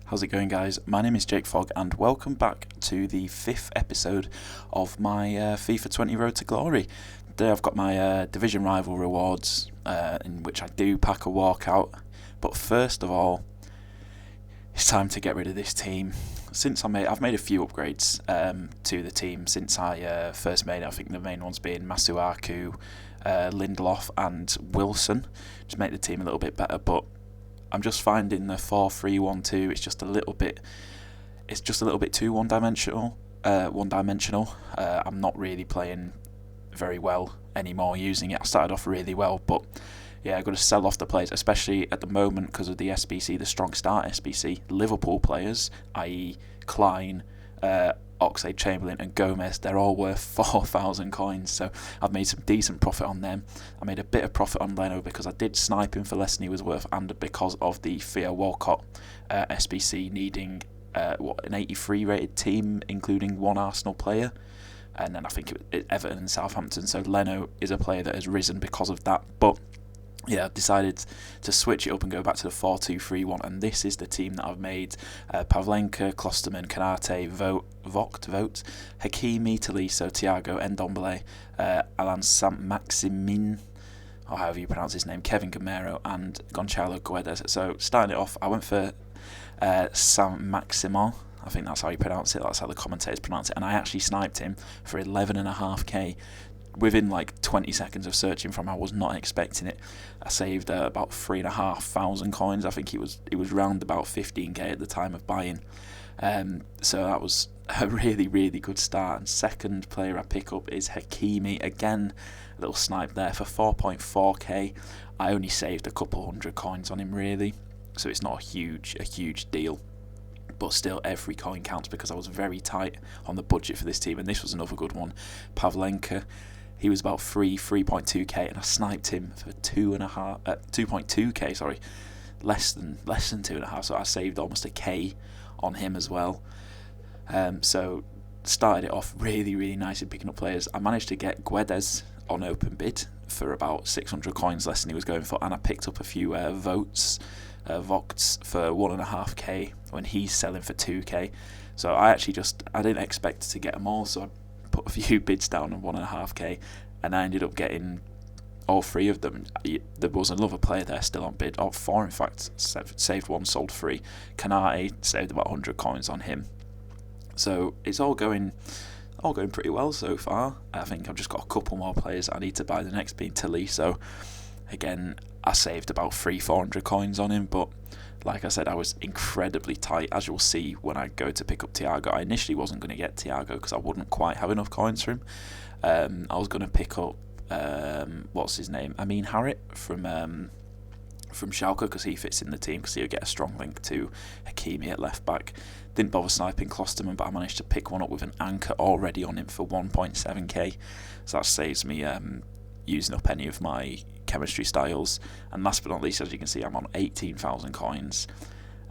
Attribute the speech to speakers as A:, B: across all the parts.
A: How's it going, guys? My name is Jake Fogg, and welcome back to the 5th episode of my FIFA 20 Road to Glory. Today I've got my Division Rival rewards, in which I do pack a walkout. But first of all, it's time to get rid of this team. I've made a few upgrades to the team since I first made it. I think the main ones being Masuaku, Lindelof and Wilson, to make the team a little bit better. But I'm just finding the 4-3-1-2. It's just a little bit too one-dimensional. I'm not really playing very well anymore using it. I started off really well, but yeah, I've got to sell off the players, especially at the moment because of the SBC, the Strong Start SBC. Liverpool players, i.e. Klein, Oxlade-Chamberlain and Gomez, they're all worth 4,000 coins, so I've made some decent profit on them. I made a bit of profit on Leno because I did snipe him for less than he was worth, and because of the Walcott SBC needing an 83 rated team, including one Arsenal player, and then I think it Everton and Southampton, so Leno is a player that has risen because of that. But yeah, I've decided to switch it up and go back to the 4-2-3-1, and this is the team that I've made. Pavlenka, Klosterman, Kanate, Vogt, Hakimi, Tolisso, Thiago, Ndombele, Alan Saint-Maximin, or however you pronounce his name, Kevin Gamero, and Gonçalo Guedes. So starting it off, I went for Saint-Maximin. I think that's how you pronounce it, that's how the commentators pronounce it, and I actually sniped him for 11.5k. Within like 20 seconds of searching for him. I was not expecting it. I saved about 3,500 coins. I think he was round about 15k at the time of buying. So that was a really, really good start. And second player I pick up is Hakimi. Again, a little snipe there for 4.4k. I only saved a couple hundred coins on him really, so it's not a huge deal. But still, every coin counts because I was very tight on the budget for this team, and this was another good one. Pavlenka. He was about 3.2k, and I sniped him for 2.2k. Sorry, less than 2.5. So I saved almost a k on him as well. So started it off really, really nice in picking up players. I managed to get Guedes on open bid for about 600 coins less than he was going for, and I picked up a few Vogts for 1.5k when he's selling for 2k. So I didn't expect to get them all, so I put a few bids down on 1.5k, and I ended up getting all three of them. There was another player there still on bid, or four in fact, saved one, sold three. Kanate saved about 100 coins on him. So it's all going pretty well so far. I think I've just got a couple more players I need to buy, the next being Tolisso. Again, I saved about 300-400 coins on him, but like I said, I was incredibly tight. As you'll see when I go to pick up Thiago, I initially wasn't going to get Thiago because I wouldn't quite have enough coins for him. I was going to pick up what's his name, Amin Harit from Schalke, because he fits in the team, because he'll get a strong link to Hakimi at left back. Didn't bother sniping Klosterman, but I managed to pick one up with an anchor already on him for 1.7k, so that saves me using up any of my chemistry styles. And last but not least, as you can see, I'm on 18,000 coins,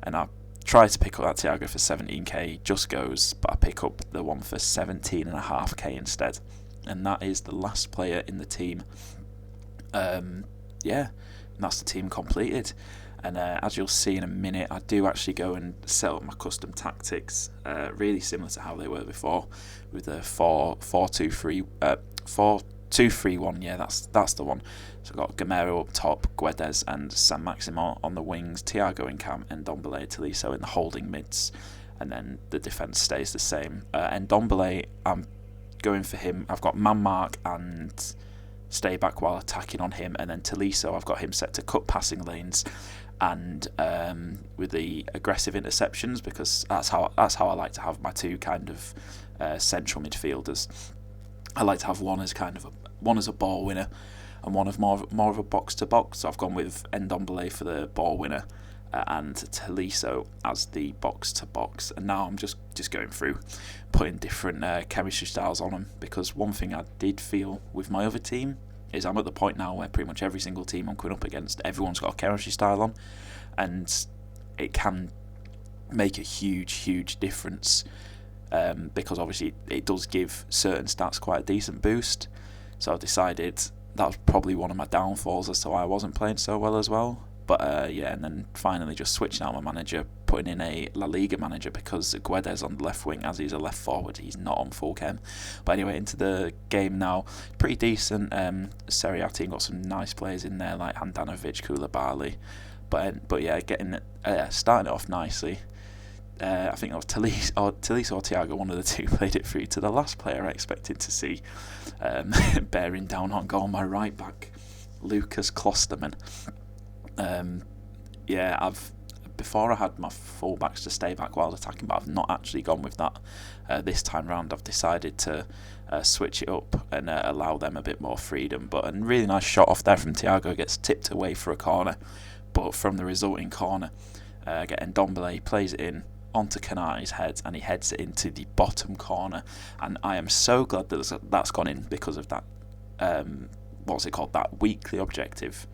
A: and I try to pick up that Thiago for 17k, just goes, but I pick up the one for 17.5k instead, and that is the last player in the team. And that's the team completed. And as you'll see in a minute, I do actually go and set up my custom tactics, really similar to how they were before, with the 4-2-3-1. Yeah, that's the one. So I've got Gamero up top, Guedes and Saint-Maximin on the wings, Thiago in camp, and Ndombele, Tolisso in the holding mids, and then the defence stays the same. Ndombele, I'm going for him. I've got man mark and stay back while attacking on him, and then Tolisso, I've got him set to cut passing lanes and with the aggressive interceptions, because that's how I like to have my two kind of central midfielders. I like to have one as a ball winner and one of more of a box to box. So I've gone with Ndombele for the ball winner and Tolisso as the box to box. And now I'm just going through putting different chemistry styles on them, because one thing I did feel with my other team is I'm at the point now where pretty much every single team I'm going up against, everyone's got a chemistry style on, and it can make a huge difference, because obviously it does give certain stats quite a decent boost. So I decided that was probably one of my downfalls as to why I wasn't playing so well as well. But yeah, and then finally just switching out my manager, putting in a La Liga manager because Guedes on the left wing, as he's a left forward, he's not on full chem. But anyway, into the game now. Pretty decent. Serie A team got some nice players in there like Handanovic, Koulibaly. But yeah, starting it off nicely. I think it was Talise or Thiago, one of the two, played it through to the last player I expected to see, bearing down on goal, my right back, Lucas Klosterman. Before I had my full-backs to stay back while attacking, but I've not actually gone with that this time round. I've decided to switch it up and allow them a bit more freedom. But a really nice shot off there from Thiago, gets tipped away for a corner, but from the resulting corner, getting Ndombele, plays it in onto Canate's head, and he heads it into the bottom corner. And I am so glad that that's gone in because of that. What's it called? That weekly objective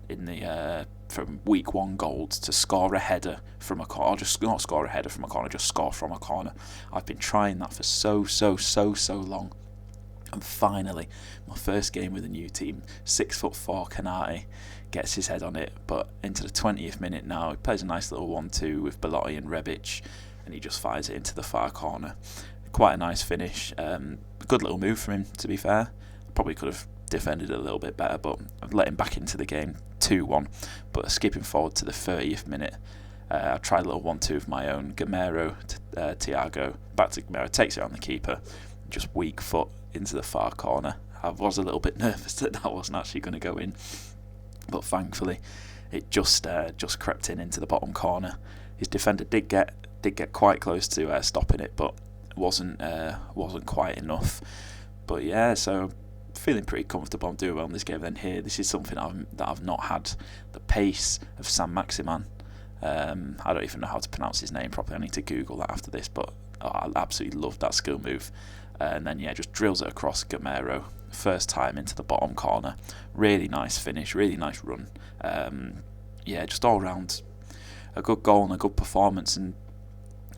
A: in the from week 1 gold to score a header from a corner, or just not score a header from a corner, just score from a corner. I've been trying that for so long, and finally, my first game with a new team, 6'4" Canate gets his head on it, but into the 20th minute now, he plays a nice little 1-2 with Belotti and Rebic, and he just fires it into the far corner. Quite a nice finish. Good little move from him, to be fair. Probably could have defended a little bit better, but I've let him back into the game, 2-1. But skipping forward to the 30th minute, I tried a little 1-2 of my own. Gamero, Thiago, back to Gamero, takes it on the keeper, just weak foot into the far corner. I was a little bit nervous that wasn't actually going to go in, but thankfully it just crept into the bottom corner. His defender did get quite close to stopping it, but wasn't quite enough. But yeah, so feeling pretty comfortable. I'm doing well in this game. Then here, this is something that I've not had. The pace of Sam Maximan. I don't even know how to pronounce his name properly. I need to Google that after this. But I absolutely loved that skill move. And then yeah, just drills it across Gamero. First time into the bottom corner. Really nice finish. Really nice run. Just all round a good goal and a good performance. And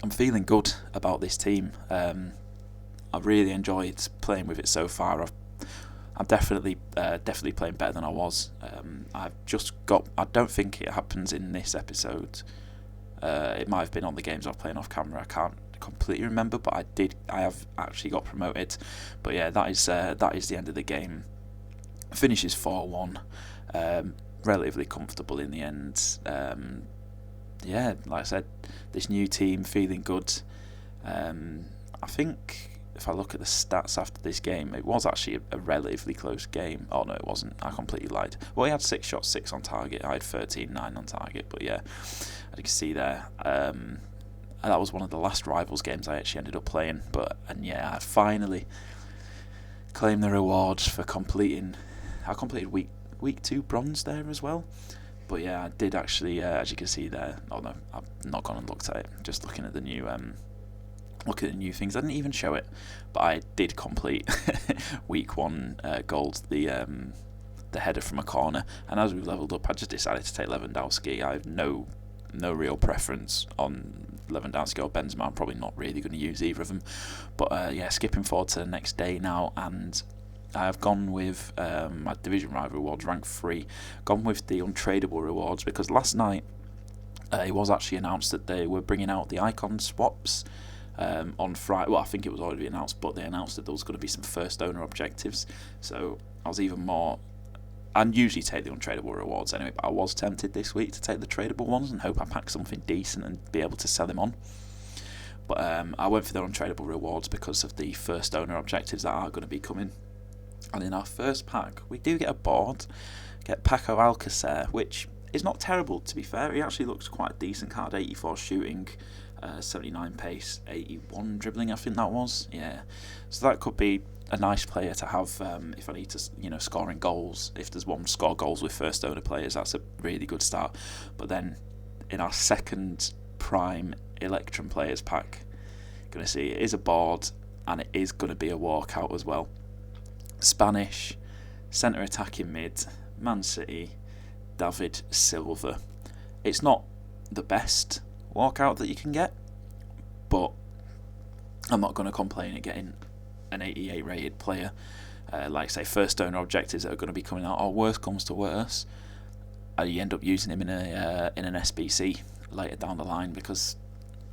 A: I'm feeling good about this team. I've really enjoyed playing with it so far. I'm definitely playing better than I was. I don't think it happens in this episode. It might have been on the games I've playing off camera. I can't completely remember, but I have actually got promoted. But yeah, that is the end of the game. Finishes 4-1. Relatively comfortable in the end. Like I said, this new team feeling good. I think if I look at the stats after this game, it was actually a relatively close game. Oh no, it wasn't. I completely lied. Well, he had 6 shots, 6 on target. I had 13, 9 on target. But yeah, as you can see there, that was one of the last Rivals games I actually ended up playing. I finally claimed the rewards for completing. I completed week 2 bronze there as well. But yeah, I did actually, as you can see there. Oh no, I've not gone and looked at it. Just looking at the new. Look at the new things. I didn't even show it, but I did complete week 1 gold, the header from a corner. And as we've leveled up, I just decided to take Lewandowski. I have no real preference on Lewandowski or Benzema. I'm probably not really going to use either of them. But skipping forward to the next day now, and I've gone with my Division Rival rewards, rank 3. Gone with the untradeable rewards because last night it was actually announced that they were bringing out the icon swaps. On Friday, well, I think it was already announced, but they announced that there was going to be some first owner objectives. So I was even more. I usually take the untradeable rewards anyway, but I was tempted this week to take the tradable ones and hope I pack something decent and be able to sell them on. But I went for the untradeable rewards because of the first owner objectives that are going to be coming. And in our first pack, we do get a board, get Paco Alcacer, which is not terrible to be fair. He actually looks quite a decent card, 84 shooting. 79 pace, 81 dribbling, I think that was. Yeah, so that could be a nice player to have if I need to, scoring goals. If there's one score goals with first owner players, that's a really good start. But then in our second prime Electrum players pack, going to see it is a board and it is going to be a walkout as well. Spanish centre attacking mid, Man City, David Silva. It's not the best walkout that you can get, but I'm not going to complain at getting an 88 rated player. Like say first owner objectives that are going to be coming out, or worse comes to worse, I end up using him in an SBC later down the line, because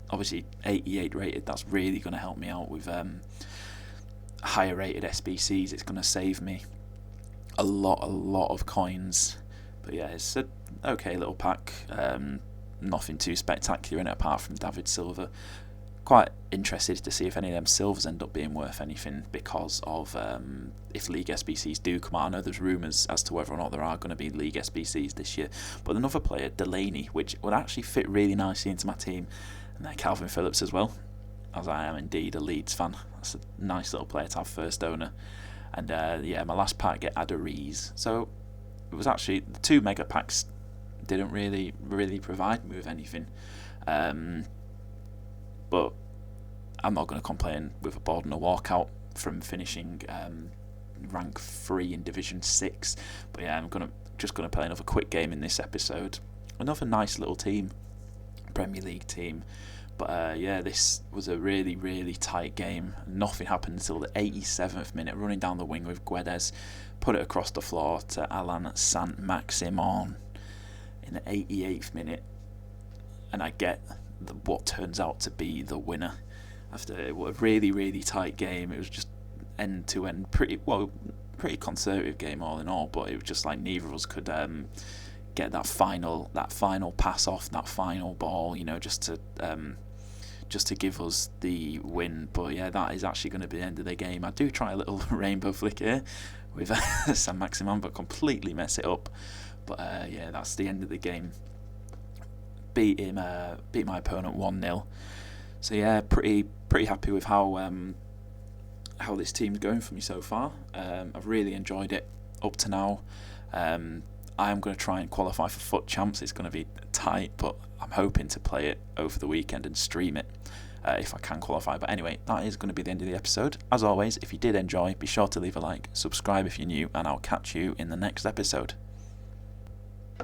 A: obviously 88 rated, that's really going to help me out with higher rated SBCs. It's going to save me a lot of coins. But yeah, it's a okay little pack. Nothing too spectacular in it apart from David Silva. Quite interested to see if any of them silvers end up being worth anything, because of if League SBCs do come out. I know there's rumours as to whether or not there are going to be League SBCs this year, but another player, Delaney, which would actually fit really nicely into my team, and then Calvin Phillips as well, as I am indeed a Leeds fan. That's a nice little player to have first owner. And my last pack get Adariz. So it was actually the 2 mega packs didn't really provide me with anything. But I'm not going to complain with a board and a walkout from finishing rank 3 in Division 6. But yeah, I'm just going to play another quick game in this episode. Another nice little team, Premier League team. But this was a really tight game. Nothing happened until the 87th minute. Running down the wing with Guedes, put it across the floor to Alan Saint-Maximin in the 88th minute, and I get what turns out to be the winner. After a really tight game, it was just end to end, pretty conservative game all in all. But it was just like neither of us could get that final pass off, that final ball, just to give us the win. But yeah, that is actually going to be the end of the game. I do try a little rainbow flick here with Saint-Maximin, but completely mess it up. But that's the end of the game. Beat my opponent 1-0. So yeah, pretty happy with how this team's going for me so far. I've really enjoyed it up to now. I am going to try and qualify for Foot Champs. It's going to be tight, but I'm hoping to play it over the weekend and stream it if I can qualify. But anyway, that is going to be the end of the episode. As always, if you did enjoy, be sure to leave a like, subscribe if you're new, and I'll catch you in the next episode.